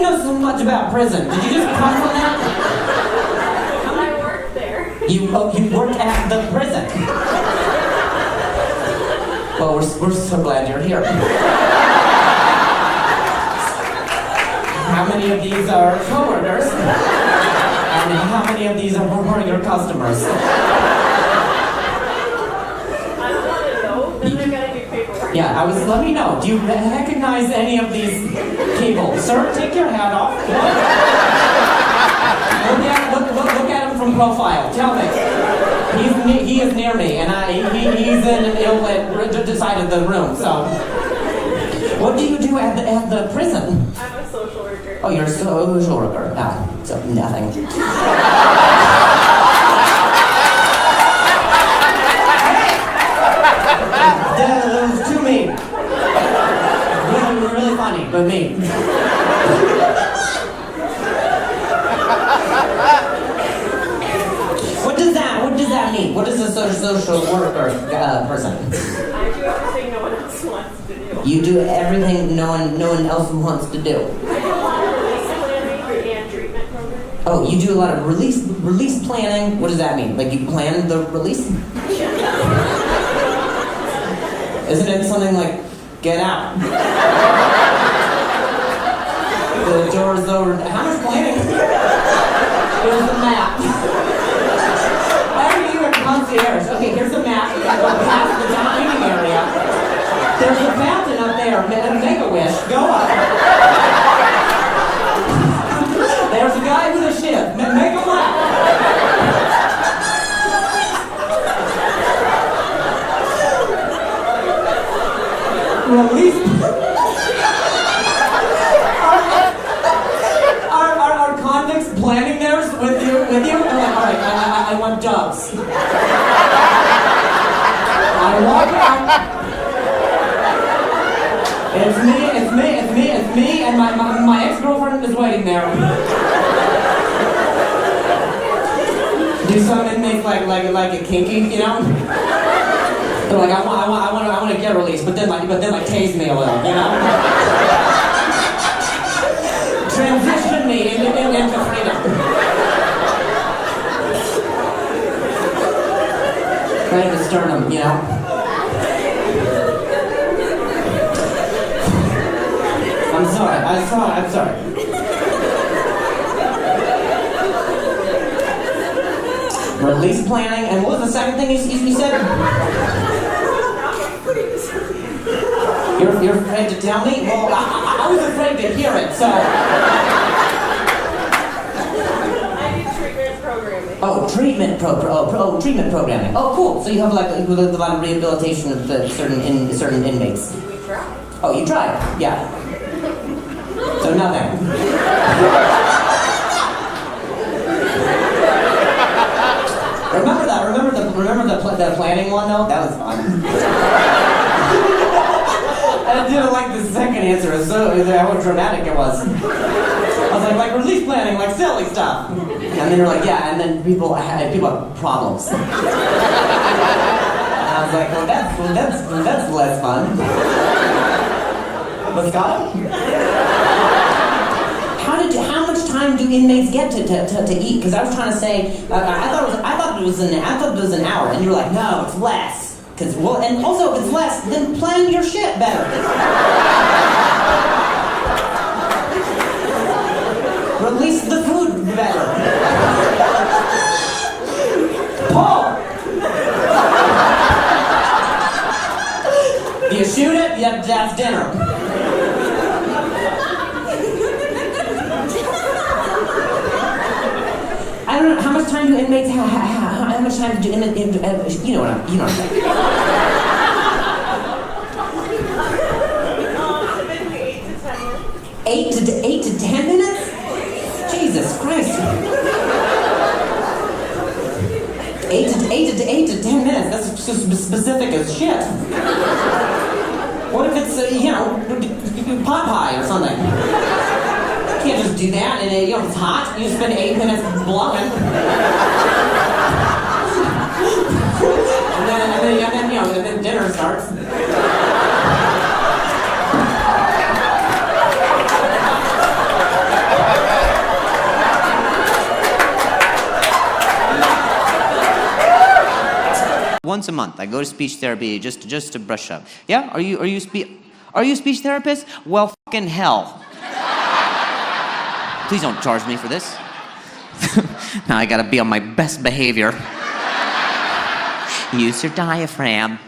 know so much about prison? Did you just come from that? I work there. You work at the prison. Well, we're so glad you're here. How many of these are coworkers? And how many of these are your customers? Yeah, let me know. Do you recognize any of these people? Sir, take your hat off. Look at him from profile. Tell me. He is near me, and he's in an ill-lit side of the room, so. What do you do at the prison? I'm a social worker. Oh, you're a social worker. Ah, so nothing. That was too mean. Really funny, but mean. What does that mean? What is a social worker person? I do everything no one else wants to do. You do everything no one else wants to do. I do a lot of release planning and treatment programs. Oh, you do a lot of release planning. What does that mean? Like you plan the release? Isn't it something like, get out? The door's over. How much planning? Here's the map. Why are you a concierge? Okay, here's the map. You gotta go past the dining area. There's a fountain up there. Make a wish. Go up. There's a guy with a ship. Make a lap. Release. Are convicts planning theirs with you? Like, all right, I want doves. I walk out. It's me, and my ex-girlfriend is waiting there. Do some inmates like a kinky, you know? They're like, I want to get released, but then tase me a little, you know? Transition me into freedom. Right in the sternum, you know? I'm sorry. Release planning, and what was the second thing you said? You're afraid to tell me? Well, I was afraid to hear it, so. I do treatment programming. Oh, treatment programming. Oh, cool. So you have like a lot of rehabilitation of certain inmates. We try. Oh, you tried? Yeah. So nothing. Remember the planning one though? That was fun. I didn't like the second answer. How dramatic it was. I was like release planning, like silly stuff. And then you're like, yeah. And then people have problems. And I was like, well, that's less fun. But Scott? How much time do inmates get to eat? Because I was trying to say, I thought it was an hour, and you were like, no, it's less. And also if it's less, then plan your shit better. Release the food better. Paul. You shoot it, yep, that's dinner. I don't know, how much time do inmates have? How much time do inmates, you know what I'm saying. Typically 8 to 10 minutes. 8 to 10 minutes? Jesus Christ. 8 to 10 minutes, that's so specific as shit. What if it's, pot pie or something? You can't just do that, and it's hot. You spend 8 minutes blowing. and then dinner starts. once a month. I go to speech therapy just to brush up. Yeah? Are you a speech therapist? Well, fucking hell. Please don't charge me for this. Now I gotta be on my best behavior. Use your diaphragm.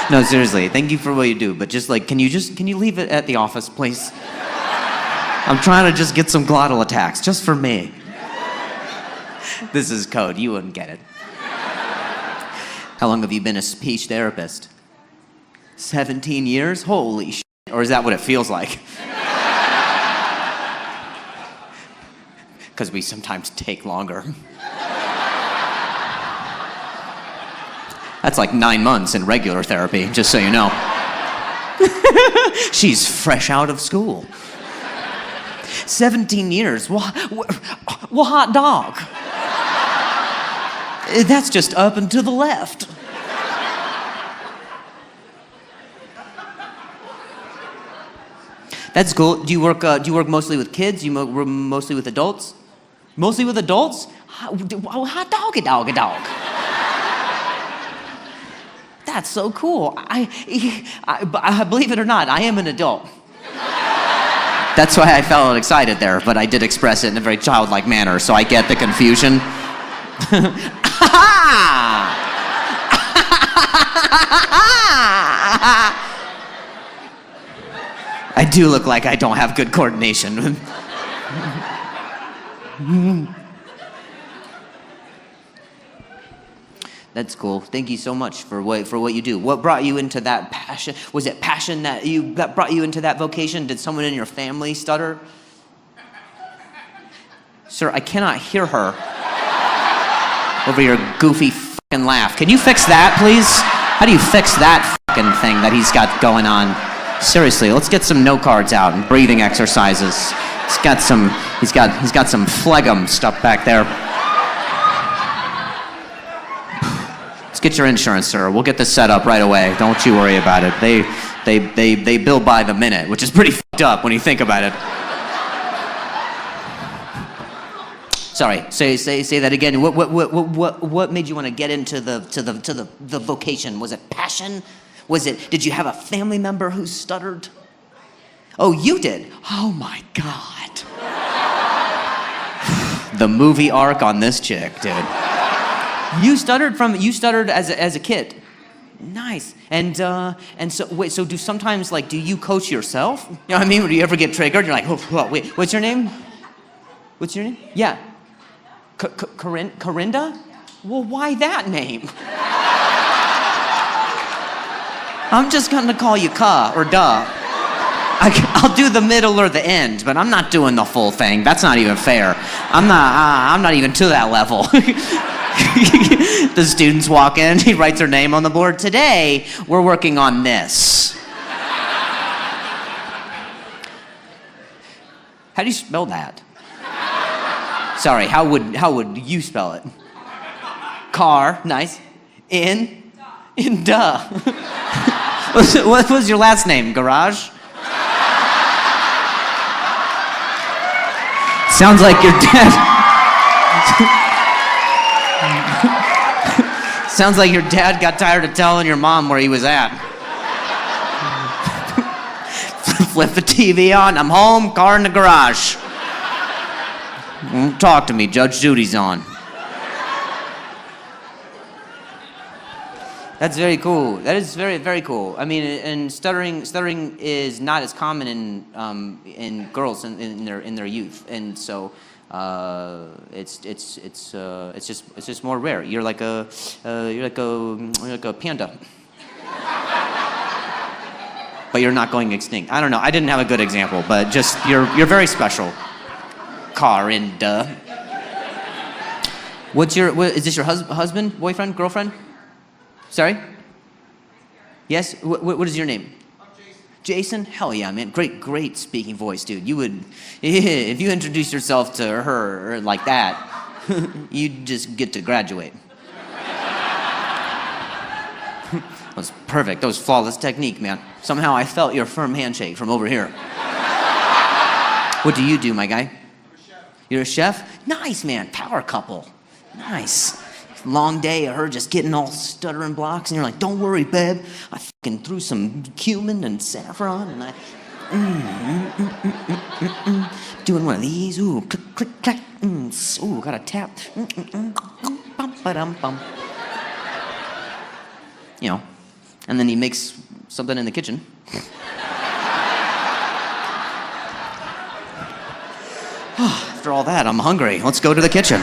No, seriously, thank you for what you do, but just like, can you leave it at the office, please? I'm trying to just get some glottal attacks, just for me. This is code, you wouldn't get it. How long have you been a speech therapist? 17 years? Holy shit. Or is that what it feels like? Because we sometimes take longer. That's like 9 months in regular therapy, just so you know. She's fresh out of school. 17 years, well, hot dog. That's just up and to the left. That's cool. Do you work mostly with kids? Do you work mostly with adults? Mostly with adults? Hot doggy doggy dog. That's so cool. I believe it or not, I am an adult. That's why I felt excited there, but I did express it in a very childlike manner, so I get the confusion. I do look like I don't have good coordination. That's cool. Thank you so much for what you do. What brought you into that passion? Was it passion that brought you into that vocation? Did someone in your family stutter? Sir, I cannot hear her over your goofy fucking laugh. Can you fix that, please? How do you fix that fucking thing that he's got going on? Seriously, let's get some note cards out and breathing exercises. He's got some phlegm stuff back there. Get your insurance, sir. We'll get this set up right away. Don't you worry about it. They bill by the minute, which is pretty fucked up when you think about it. Sorry. Say that again. What made you want to get into the vocation? Was it passion? Did you have a family member who stuttered? Oh, you did. Oh my God. The movie arc on this chick, dude. You stuttered as a kid. Nice. And so wait, so do you coach yourself? You know what I mean? Do you ever get triggered? You're like, oh, wait, what's your name? What's your name? Yeah. Corinda? Well, why that name? I'm just gonna call you Ka or Duh. I'll do the middle or the end, but I'm not doing the full thing. That's not even fair. I'm not even to that level. The students walk in, he writes her name on the board. Today, we're working on this. How do you spell that? Sorry, how would you spell it? Car, nice. In duh. What was your last name? Garage? Sounds like your dad. Sounds like your dad got tired of telling your mom where he was at. Flip the TV on. I'm home, car in the garage. Talk to me, Judge Judy's on. That's very cool. That is very, very cool. I mean, and stuttering is not as common in girls in their youth, and so it's just more rare. You're like a panda, but you're not going extinct. I don't know. I didn't have a good example, but just you're very special. Carinda. Is this your husband, boyfriend, girlfriend? Sorry? Yes? What is your name? I'm Jason. Jason? Hell yeah, man. Great speaking voice, dude. You would, if you introduced yourself to her like that, you'd just get to graduate. That was perfect. That was flawless technique, man. Somehow I felt your firm handshake from over here. What do you do, my guy? I'm a chef. You're a chef? Nice, man. Power couple. Nice. long day of her just getting all stuttering blocks, and you're like, don't worry, babe. I fucking threw some cumin and saffron, and I doing one of these. Ooh, click, click, clack. Ooh, got a tap. Bum, ba-dum, bum. You know, and then he makes something in the kitchen. After all that, I'm hungry. Let's go to the kitchen.